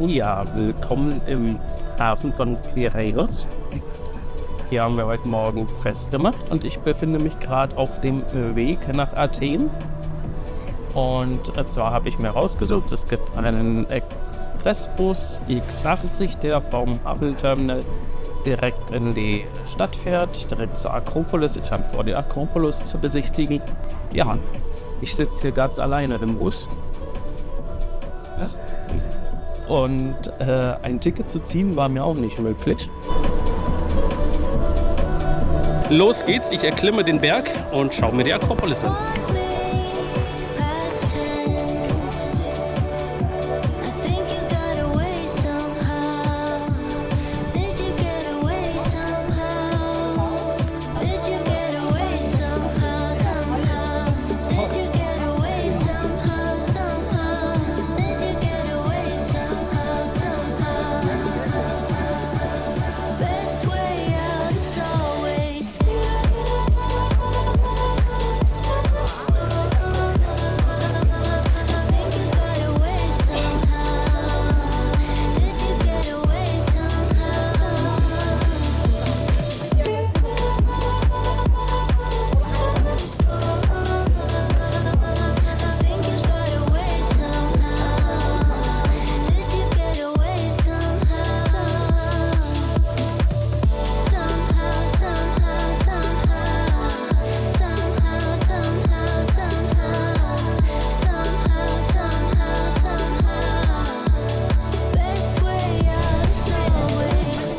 Ja, willkommen im Hafen von Piräus. Hier haben wir heute Morgen festgemacht und ich befinde mich gerade auf dem Weg nach Athen. Und zwar habe ich mir rausgesucht, es gibt einen Expressbus X80, der vom Hafenterminal direkt in die Stadt fährt, direkt zur Akropolis. Ich habe vor, die Akropolis zu besichtigen. Ja, ich sitze hier ganz alleine im Bus. Und ein Ticket zu ziehen war mir auch nicht möglich. Los geht's, ich erklimme den Berg und schaue mir die Akropolis an.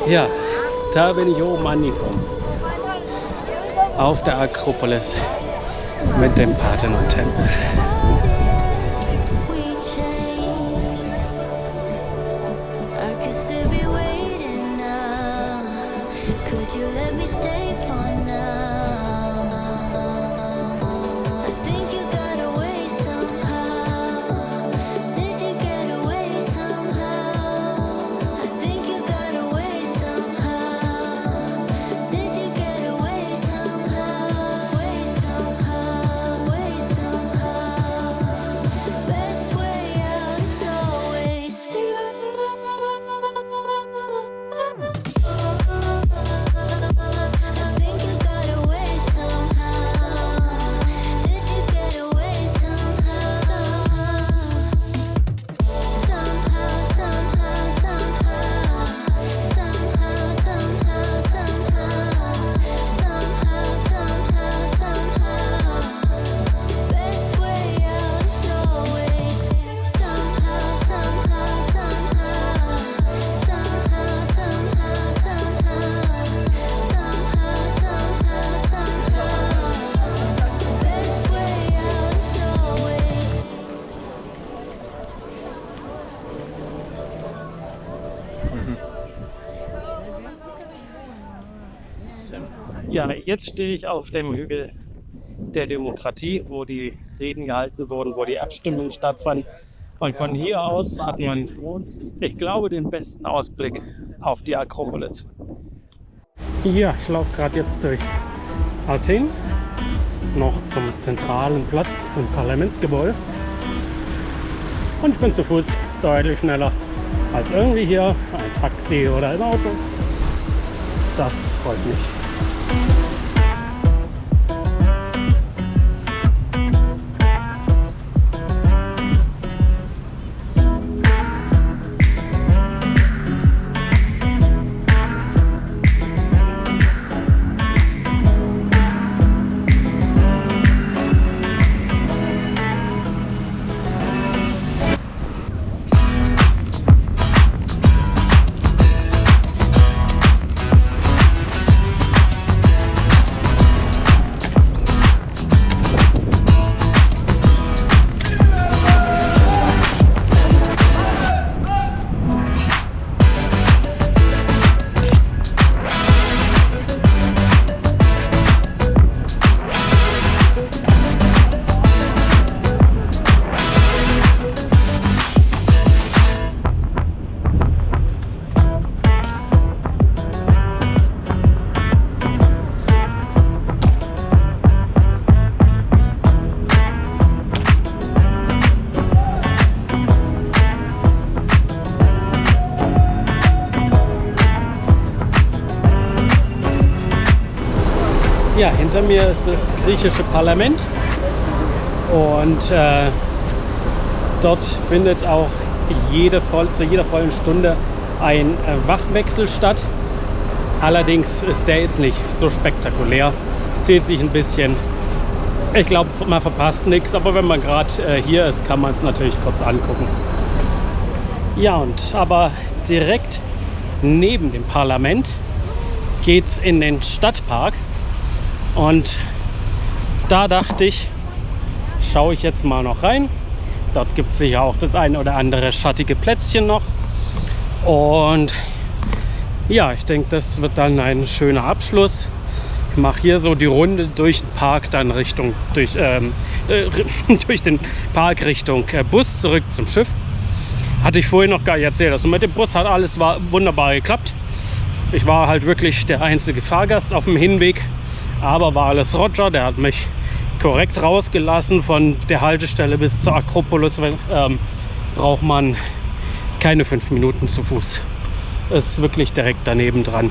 Ja, da bin ich oben angekommen. Auf der Akropolis mit dem Parthenon-Tempel. Ja, jetzt stehe ich auf dem Hügel der Demokratie, wo die Reden gehalten wurden, wo die Abstimmung stattfand. Und von hier aus hat man, ich glaube, den besten Ausblick auf die Akropolis. Ja, ich laufe gerade jetzt durch Athen, noch zum zentralen Platz im Parlamentsgebäude. Und ich bin zu Fuß deutlich schneller als irgendwie hier ein Taxi oder ein Auto. Das freut mich. Ja, hinter mir ist das griechische Parlament und dort findet auch zu jeder vollen Stunde ein Wachwechsel statt. Allerdings ist der jetzt nicht so spektakulär, zählt sich ein bisschen. Ich glaube, man verpasst nichts, aber wenn man gerade hier ist, kann man es natürlich kurz angucken. Ja, aber direkt neben dem Parlament geht es in den Stadtpark und da dachte ich, schaue ich jetzt mal noch rein. Dort gibt es sicher auch das eine oder andere schattige Plätzchen noch und ja, ich denke, das wird dann ein schöner Abschluss. Ich mache hier so die Runde durch den Park, dann durch den Park Richtung Bus zurück zum Schiff. Hatte ich vorhin noch gar nicht erzählt. Also mit dem Bus hat alles wunderbar geklappt. Ich war halt wirklich der einzige Fahrgast auf dem Hinweg, aber war alles Roger. Der hat mich korrekt rausgelassen. Von der Haltestelle bis zur Akropolis braucht man keine 5 Minuten zu Fuß. Ist wirklich direkt daneben dran.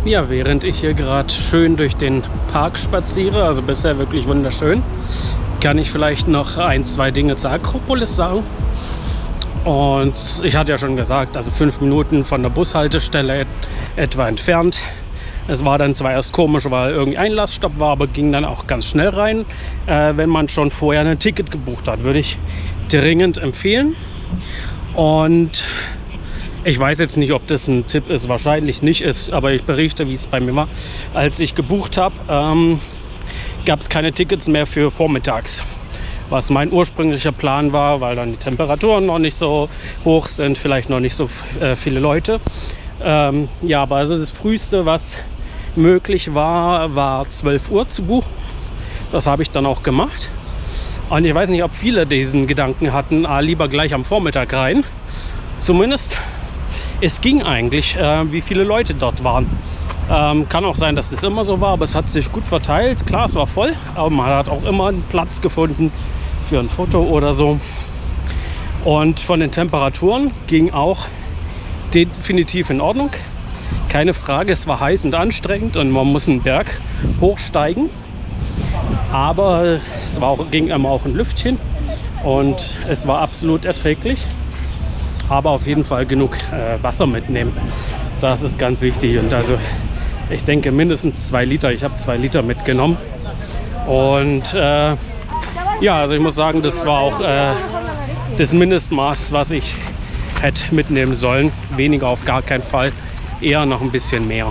Ja, während ich hier gerade schön durch den Park spaziere, also bisher wirklich wunderschön, kann ich vielleicht noch 1, 2 Dinge zur Akropolis sagen. Und ich hatte ja schon gesagt, also 5 Minuten von der Bushaltestelle etwa entfernt. Es war dann zwar erst komisch, weil irgendein Einlassstopp war, aber ging dann auch ganz schnell rein. Wenn man schon vorher ein Ticket gebucht hat, würde ich dringend empfehlen. Und ich weiß jetzt nicht, ob das ein Tipp ist, wahrscheinlich nicht ist, aber ich berichte, wie es bei mir war. Als ich gebucht habe, gab es keine Tickets mehr für vormittags, was mein ursprünglicher Plan war, weil dann die Temperaturen noch nicht so hoch sind, vielleicht noch nicht so viele Leute. Ja, aber also das Früheste, was möglich war, war 12 Uhr zu buchen. Das habe ich dann auch gemacht. Und ich weiß nicht, ob viele diesen Gedanken hatten, lieber gleich am Vormittag rein. Zumindest, es ging eigentlich, wie viele Leute dort waren. Kann auch sein, dass es immer so war, aber es hat sich gut verteilt. Klar, es war voll, aber man hat auch immer einen Platz gefunden für ein Foto oder so. Und von den Temperaturen ging auch definitiv in Ordnung. Keine Frage, es war heiß und anstrengend und man muss einen Berg hochsteigen. Aber es ging immer auch ein Lüftchen und es war absolut erträglich. Aber auf jeden Fall genug Wasser mitnehmen. Das ist ganz wichtig. Und also ich denke mindestens 2 Liter. Ich habe 2 Liter mitgenommen. Und ja, also ich muss sagen, das war auch das Mindestmaß, was ich hätte mitnehmen sollen. Weniger auf gar keinen Fall. Eher noch ein bisschen mehr.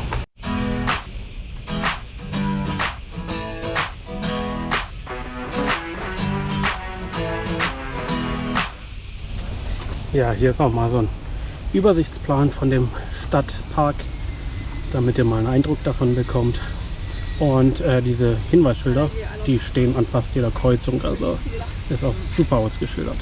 Ja, hier ist auch mal so ein Übersichtsplan von dem Stadtpark, damit ihr mal einen Eindruck davon bekommt. Und diese Hinweisschilder, die stehen an fast jeder Kreuzung, also ist auch super ausgeschildert.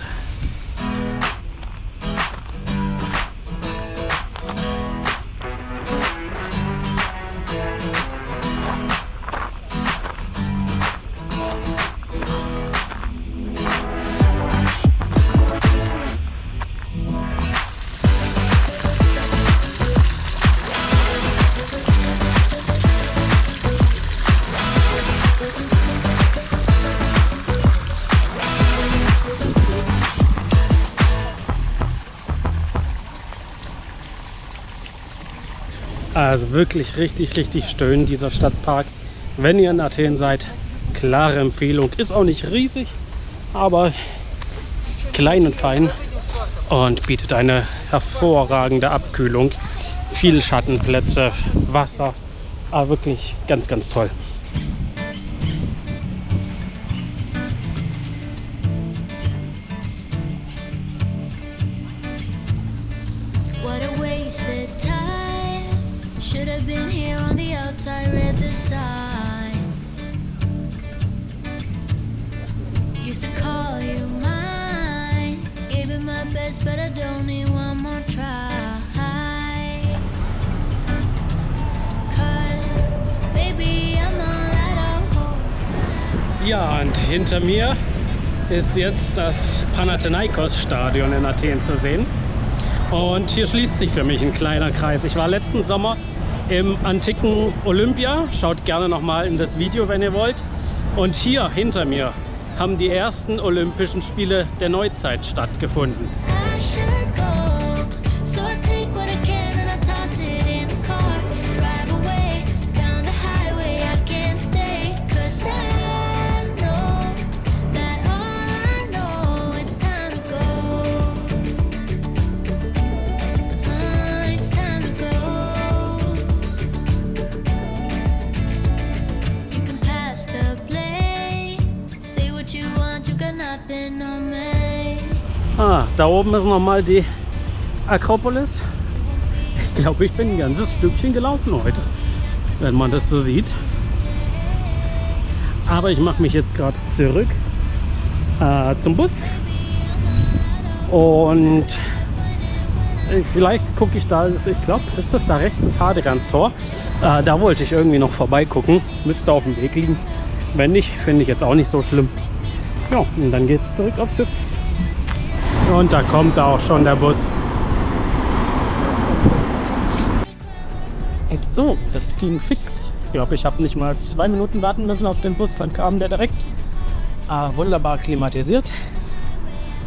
Also wirklich richtig schön, dieser Stadtpark. Wenn ihr in Athen seid, klare Empfehlung. Ist auch nicht riesig, aber klein und fein und bietet eine hervorragende Abkühlung. Viele Schattenplätze, Wasser, aber wirklich ganz toll. What a wasted time. Should have been here on the outside, read the signs. Used to call you mine. Gave it my best, but I don't need one more try. 'Cause Ja, und hinter mir ist jetzt das Panathinaikos-Stadion in Athen zu sehen. Und hier schließt sich für mich ein kleiner Kreis. Ich war letzten Sommer im antiken Olympia. Schaut gerne nochmal in das Video, wenn ihr wollt. Und hier hinter mir haben die ersten Olympischen Spiele der Neuzeit stattgefunden. I should go. So I take what I can and I toss it in the car. Drive away down the highway. I can't stay. 'Cause I know that all I know, it's time to go. It's time to go. You can pass the blame. Say what you want, you got nothing on me. Da oben ist nochmal die Akropolis. Ich glaube, ich bin ein ganzes Stückchen gelaufen heute, wenn man das so sieht. Aber ich mache mich jetzt gerade zurück zum Bus. Und vielleicht gucke ich da, ich glaube, ist das da rechts das Hadrianstor? Da wollte ich irgendwie noch vorbeigucken. Müsste auf dem Weg liegen. Wenn nicht, finde ich jetzt auch nicht so schlimm. Ja, und dann geht es zurück aufs Schiff. Und da kommt auch schon der Bus. So, das ging fix. Ich glaube, ich habe nicht mal 2 Minuten warten müssen auf den Bus, dann kam der direkt. Wunderbar klimatisiert.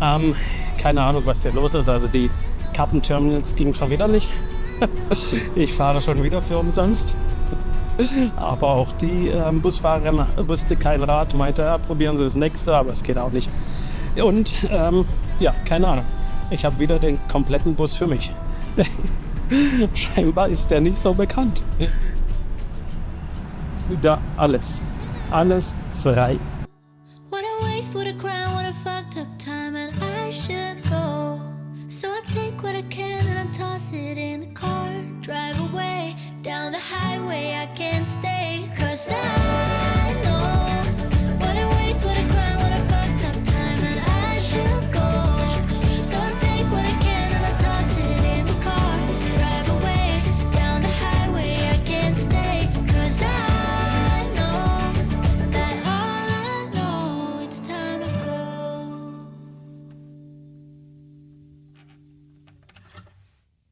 Keine Ahnung, was hier los ist. Also die Kartenterminals gingen schon wieder nicht. Ich fahre schon wieder für umsonst. Aber auch die Busfahrerin wusste kein Rat, meinte, ja, probieren Sie das nächste, aber es geht auch nicht. Und ja, keine Ahnung. Ich habe wieder den kompletten Bus für mich. Scheinbar ist der nicht so bekannt. Da alles frei. What a waste, what a crime, what a fucked up time, and I should go. So I take what I can and I toss it in the car. Drive away.